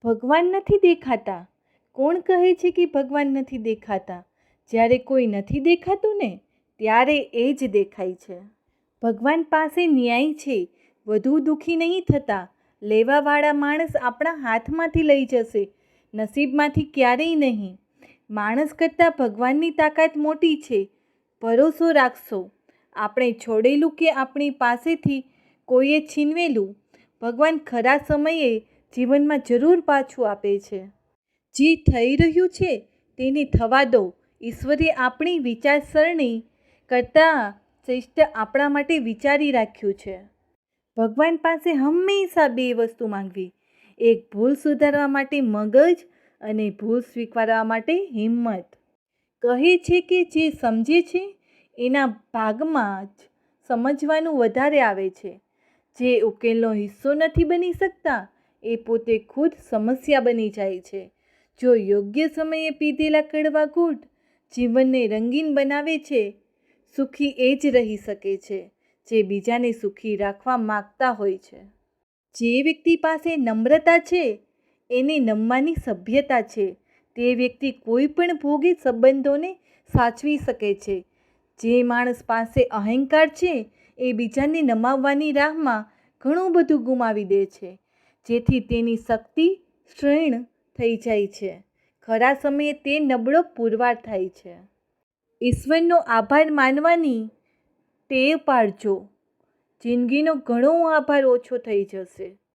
ભગવાન નથી દેખાતા. કોણ કહે છે કે ભગવાન નથી દેખાતા? જ્યારે કોઈ નથી દેખાતું ને ત્યારે એ જ દેખાય છે. ભગવાન પાસે ન્યાય છે. વધુ દુઃખી નહીં થતા. લેવાવાળા માણસ આપણા હાથમાંથી લઈ જશે, નસીબમાંથી ક્યારેય નહીં. માણસ કરતાં ભગવાનની તાકાત મોટી છે. ભરોસો રાખશો. આપણે છોડેલું કે આપણી પાસેથી કોઈએ છીનવેલું, ભગવાન ખરા સમયે જીવનમાં જરૂર પાછું આપે છે. જે થઈ રહ્યું છે તેને થવા દો. ઈશ્વરે આપણી વિચારસરણી કરતાં શ્રેષ્ઠ આપણા માટે વિચારી રાખ્યું છે. ભગવાન પાસે હંમેશા બે વસ્તુ માંગવી. એક ભૂલ સુધારવા માટે મગજ અને ભૂલ સ્વીકારવા માટે હિંમત. કહે છે કે જે સમજે છે એના ભાગમાં જ સમજવાનું વધારે આવે છે. જે ઉકેલનો હિસ્સો નથી બની શકતા એ પોતે ખુદ સમસ્યા બની જાય છે. જો યોગ્ય સમયે પીધેલા કડવા ઘૂંટ જીવનને રંગીન બનાવે છે, સુખી એ જ રહી શકે છે જે બીજાને સુખી રાખવા માગતા હોય છે. જે વ્યક્તિ પાસે નમ્રતા છે એને નમવાની સભ્યતા છે. તે વ્યક્તિ કોઈ પણ ભોગી સંબંધોને સાચવી શકે છે. જે માણસ પાસે અહંકાર છે એ બીજાને નમાવવાની રાહમાં ઘણું બધું ગુમાવી દે છે, જેથી તેની શક્તિ ક્ષીણ થઈ જાય છે. ખરા સમયે તે નબળો પુરવાર થાય છે. ઈશ્વરનો આભાર માનવાની ટેવ પાડજો. જિંદગીનો ઘણો આભાર ઓછો થઈ જશે.